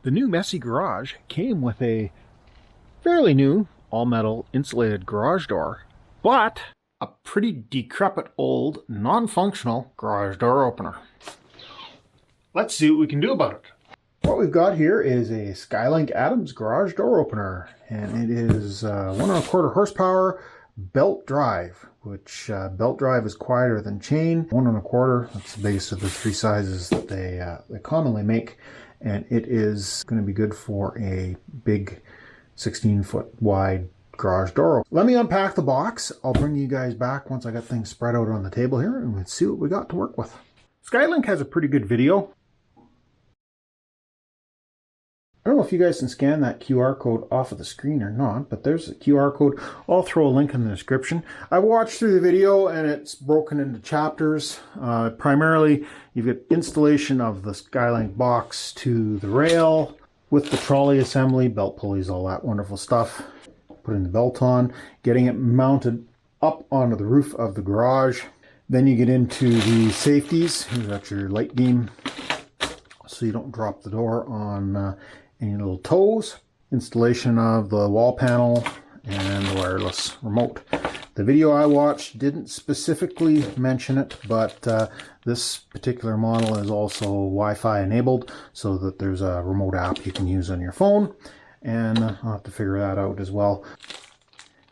The new Messy Garage came with a fairly new all-metal insulated garage door, but a pretty decrepit old non-functional garage door opener. Let's see what we can do about it. What we've got here is a Skylink Adams garage door opener, and it is 1.25 horsepower belt drive, which belt drive is quieter than chain. 1.25, that's the biggest of the three sizes that they commonly make, and it is going to be good for a big 16-foot wide garage door. Let me unpack the box. I'll bring you guys back once I got things spread out on the table here, and let's see what we got to work with. Skylink has a pretty good video. I don't know if you guys can scan that QR code off of the screen or not, but there's a QR code. I'll throw a link in the description. I watched through the video and it's broken into chapters. Primarily, you've got installation of the Skylink box to the rail with the trolley assembly, belt pulleys, all that wonderful stuff. Putting the belt on, getting it mounted up onto the roof of the garage. Then you get into the safeties. You've got your light beam so you don't drop the door on any little toes, installation of the wall panel, and the wireless remote. The video I watched didn't specifically mention it, but this particular model is also Wi-Fi enabled, so that there's a remote app you can use on your phone, and I'll have to figure that out as well.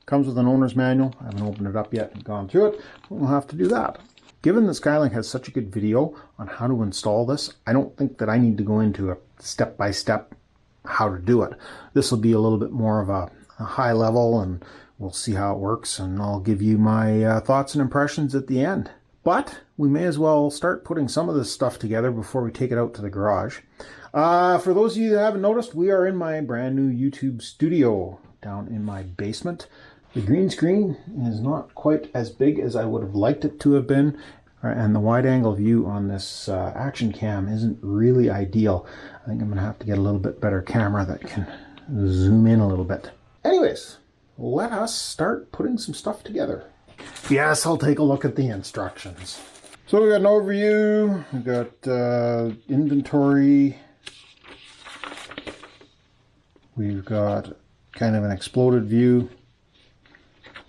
Comes with an owner's manual. I haven't opened it up yet and gone through it, but we'll have to do that. Given that Skylink has such a good video on how to install this, I don't think that I need to go into a step-by-step how to do it. This will be a little bit more of a high level, and we'll see how it works, and I'll give you my thoughts and impressions at the end. But we may as well start putting some of this stuff together before we take it out to the garage. For those of you that haven't noticed, we are in my brand new YouTube studio down in my basement. The green screen is not quite as big as I would have liked it to have been, and the wide angle view on this action cam isn't really ideal. I think I'm going to have to get a little bit better camera that can zoom in a little bit. Anyways, let us start putting some stuff together. Yes, I'll take a look at the instructions. So we got an overview, we got inventory, we've got kind of an exploded view,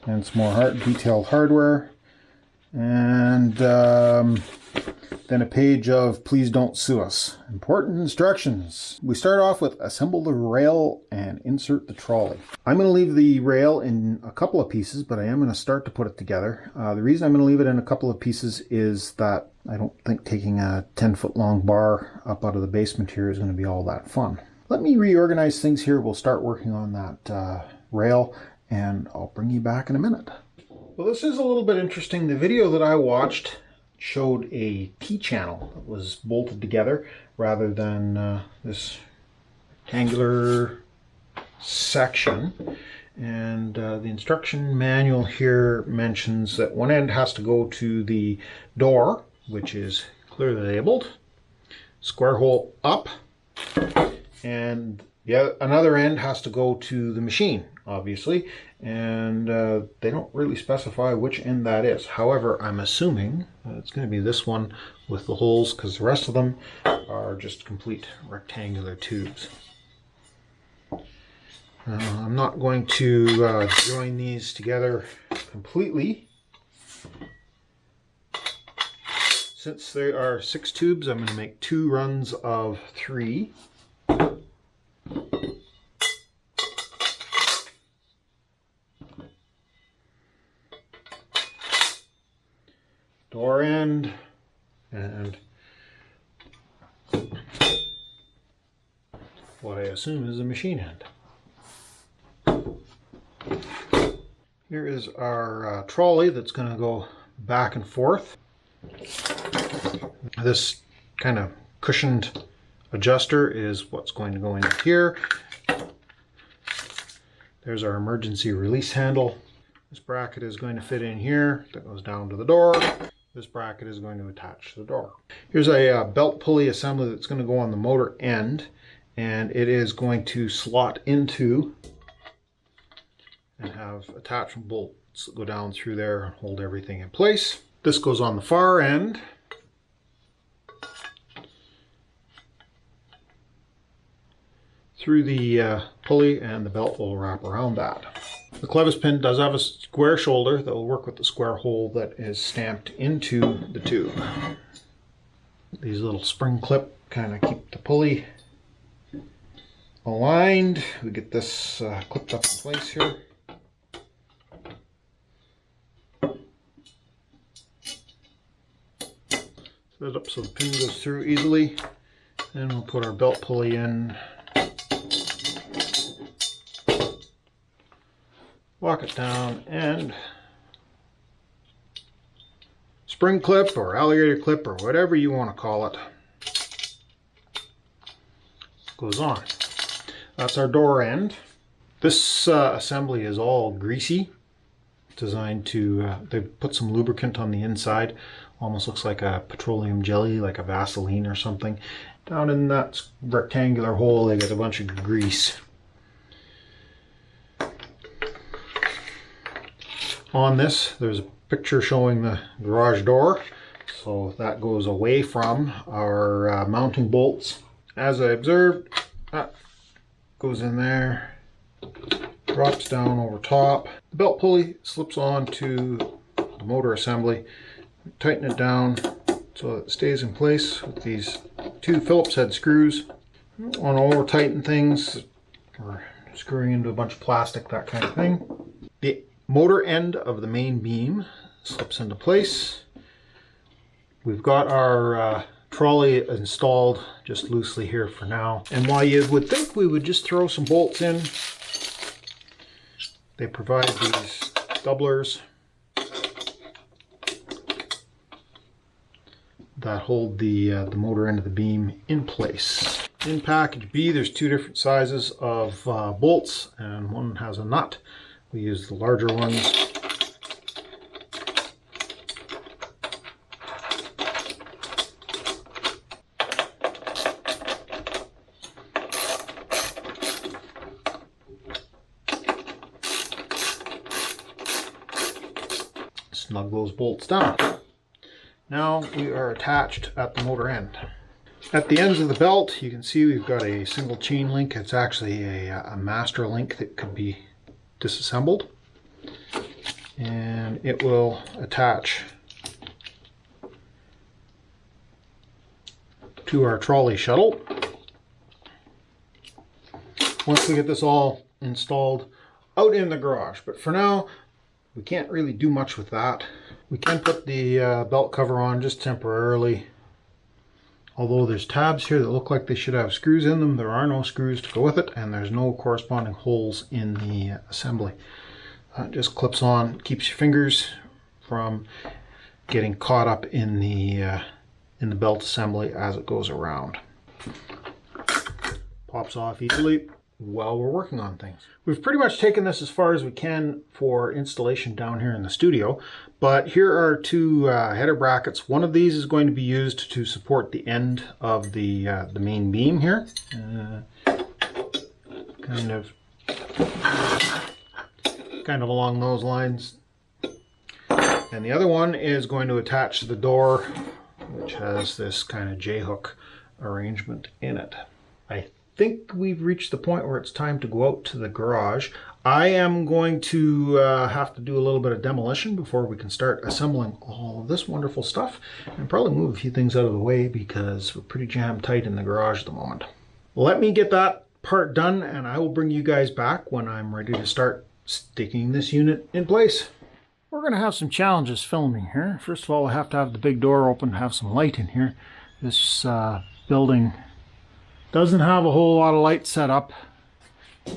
and some more detailed hardware, and then a page of please don't sue us. Important instructions. We start off with assemble the rail and insert the trolley. I'm going to leave the rail in a couple of pieces, but I am going to start to put it together. The reason I'm going to leave it in a couple of pieces is that I don't think taking a 10-foot long bar up out of the basement here is going to be all that fun. Let me reorganize things here. We'll start working on that rail, and I'll bring you back in a minute. Well, this is a little bit interesting. The video that I watched showed a T-channel that was bolted together rather than this rectangular section. And the instruction manual here mentions that one end has to go to the door, which is clearly labeled, square hole up, and another end has to go to the machine, obviously, and they don't really specify which end that is. However, I'm assuming it's going to be this one with the holes, because the rest of them are just complete rectangular tubes. I'm not going to join these together completely. Since there are 6 tubes, I'm going to make 2 runs of 3. Door end and what I assume is a machine end. Here is our trolley that's going to go back and forth. This kind of cushioned adjuster is what's going to go in here. There's our emergency release handle. This bracket is going to fit in here. That goes down to the door. This bracket is going to attach to the door. Here's a belt pulley assembly that's going to go on the motor end, and it is going to slot into and have attachment bolts that go down through there and hold everything in place. This goes on the far end. through the pulley, and the belt will wrap around that. The clevis pin does have a square shoulder that will work with the square hole that is stamped into the tube. These little spring clip kind of keep the pulley aligned. We get this clipped up in place here. Set it up so the pin goes through easily. Then we'll put our belt pulley in. Lock it down, and spring clip or alligator clip or whatever you want to call it goes on. That's our door end. This assembly is all greasy, designed to they put some lubricant on the inside, almost looks like a petroleum jelly, like a Vaseline or something. Down in that rectangular hole they got a bunch of grease. On this, there's a picture showing the garage door, so that goes away from our mounting bolts. As I observed, that goes in there, drops down over top. The belt pulley slips onto the motor assembly. Tighten it down so it stays in place with these two Phillips head screws. You don't want to over tighten things or screwing into a bunch of plastic, that kind of thing. The motor end of the main beam slips into place. We've got our trolley installed just loosely here for now. And while you would think we would just throw some bolts in, they provide these doublers that hold the motor end of the beam in place. In package B, there's two different sizes of bolts, and one has a nut. We use the larger ones. Snug those bolts down. Now we are attached at the motor end. At the ends of the belt, you can see we've got a single chain link. It's actually a master link that could be disassembled, and it will attach to our trolley shuttle. Once we get this all installed out in the garage, but for now we can't really do much with that. We can put the belt cover on just temporarily. Although there's tabs here that look like they should have screws in them, there are no screws to go with it, and there's no corresponding holes in the assembly. It just clips on, keeps your fingers from getting caught up in the belt assembly as it goes around. Pops off easily while we're working on things. We've pretty much taken this as far as we can for installation down here in the studio, but here are two header brackets. One of these is going to be used to support the end of the main beam here, kind of along those lines. And the other one is going to attach to the door, which has this kind of J-hook arrangement in it. I think we've reached the point where it's time to go out to the garage. I am going to have to do a little bit of demolition before we can start assembling all of this wonderful stuff, and probably move a few things out of the way because we're pretty jam tight in the garage at the moment. Let me get that part done, and I will bring you guys back when I'm ready to start sticking this unit in place. We're going to have some challenges filming here. First of all, I have to have the big door open to have some light in here. This building doesn't have a whole lot of light set up,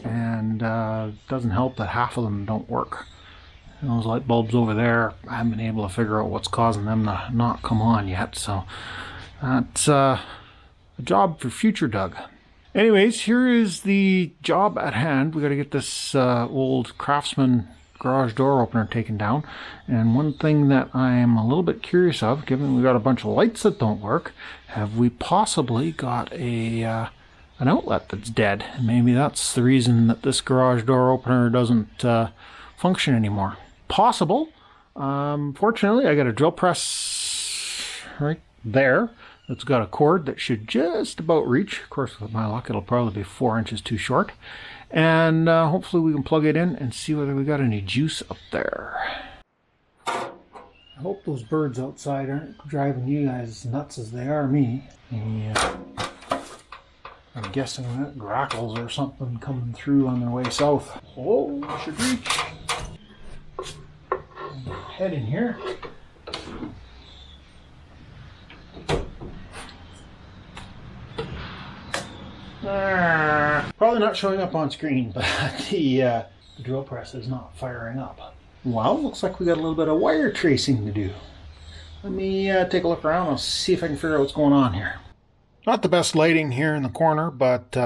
and doesn't help that half of them don't work. And those light bulbs over there, I haven't been able to figure out what's causing them to not come on yet, so that's a job for future Doug. Anyways, here is the job at hand. We got to get this old Craftsman garage door opener taken down, and one thing that I'm a little bit curious of, given we got a bunch of lights that don't work, have we possibly got a an outlet that's dead? Maybe that's the reason that this garage door opener doesn't function anymore. Possible. Fortunately, I got a drill press right there It's got a cord that should just about reach. Of course, with my luck, it'll probably be 4 inches too short. And hopefully we can plug it in and see whether we got any juice up there. I hope those birds outside aren't driving you guys as nuts as they are me. I'm guessing that grackles or something coming through on their way south. Oh, should reach. Head in here. Probably not showing up on screen, but the drill press is not firing up. Well, looks like we got a little bit of wire tracing to do. Let me take a look around and see if I can figure out what's going on here. Not the best lighting here in the corner, but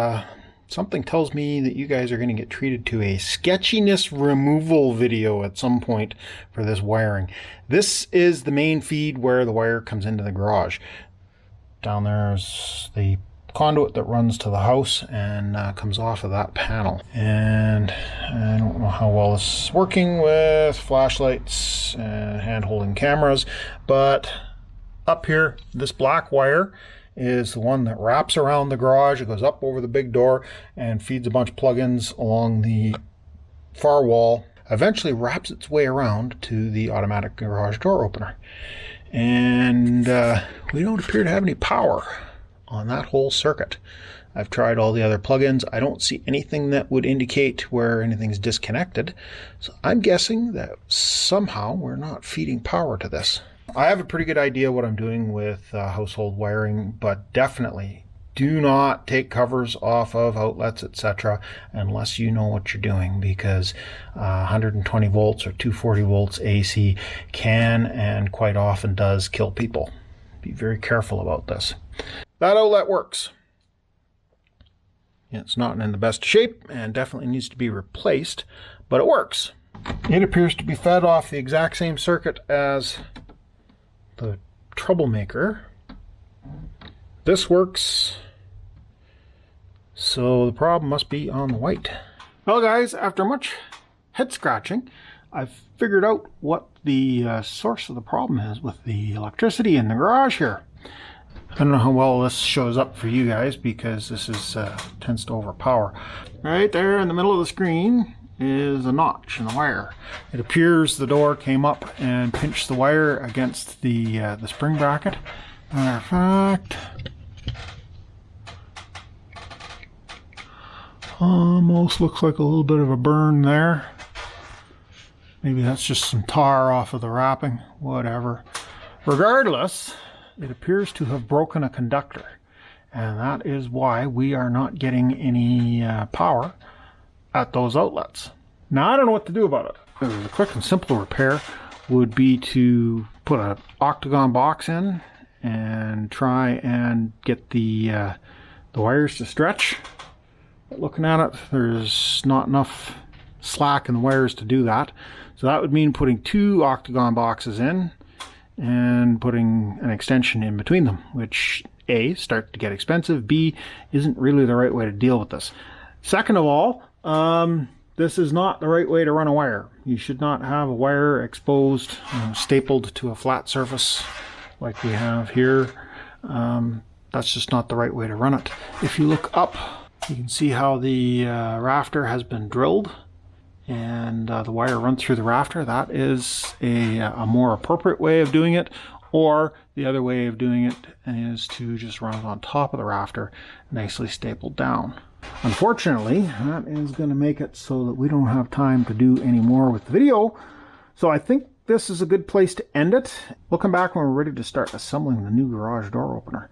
something tells me that you guys are going to get treated to a sketchiness removal video at some point for this wiring. This is the main feed where the wire comes into the garage. Down there's the conduit that runs to the house and comes off of that panel. And I don't know how well this is working with flashlights and hand-holding cameras, but up here, this black wire is the one that wraps around the garage. It goes up over the big door and feeds a bunch of plugins along the far wall, eventually wraps its way around to the automatic garage door opener. And we don't appear to have any power on that whole circuit. I've tried all the other plugins. I don't see anything that would indicate where anything's disconnected. So I'm guessing that somehow we're not feeding power to this. I have a pretty good idea what I'm doing with household wiring, but definitely do not take covers off of outlets, etc. unless you know what you're doing, because 120 volts or 240 volts AC can and quite often does kill people. Be very careful about this. That outlet works. It's not in the best shape and definitely needs to be replaced, but it works. It appears to be fed off the exact same circuit as the Troublemaker. This works, so the problem must be on the white. Well guys, after much head scratching, I've figured out what the source of the problem is with the electricity in the garage here. I don't know how well this shows up for you guys because this is tends to overpower. Right there in the middle of the screen is a notch in the wire. It appears the door came up and pinched the wire against the spring bracket. Matter of fact, almost looks like a little bit of a burn there. Maybe that's just some tar off of the wrapping, whatever. Regardless, it appears to have broken a conductor, and that is why we are not getting any power at those outlets. Now, I don't know what to do about it. The quick and simple repair would be to put an octagon box in and try and get the wires to stretch. But looking at it, there's not enough slack in the wires to do that. So that would mean putting 2 octagon boxes in and putting an extension in between them, which A, starts to get expensive, B, isn't really the right way to deal with this. Second of all, this is not the right way to run a wire. You should not have a wire exposed, stapled to a flat surface like we have here. That's just not the right way to run it. If you look up, you can see how the rafter has been drilled and the wire runs through the rafter. That is a more appropriate way of doing it, or the other way of doing it is to just run it on top of the rafter, nicely stapled down. Unfortunately, that is going to make it so that we don't have time to do any more with the video, so I think this is a good place to end it. We'll come back when we're ready to start assembling the new garage door opener.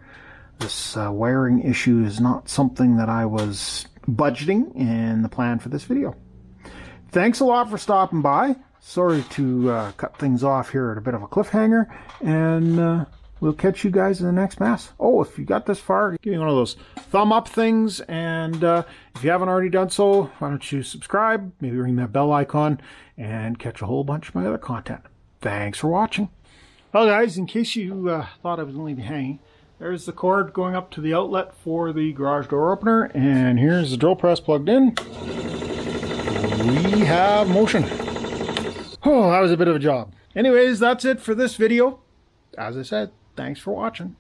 This wiring issue is not something that I was budgeting in the plan for this video. Thanks a lot for stopping by. Sorry to cut things off here at a bit of a cliffhanger, and we'll catch you guys in the next mass. Oh, if you got this far, give me one of those thumb up things, and if you haven't already done so, why don't you subscribe, maybe ring that bell icon, and catch a whole bunch of my other content. Thanks for watching. Well guys, in case you thought I was going to leave you hanging, there's the cord going up to the outlet for the garage door opener, and here's the drill press plugged in. We have motion. Oh, that was a bit of a job. Anyways, that's it for this video. As I said, thanks for watching.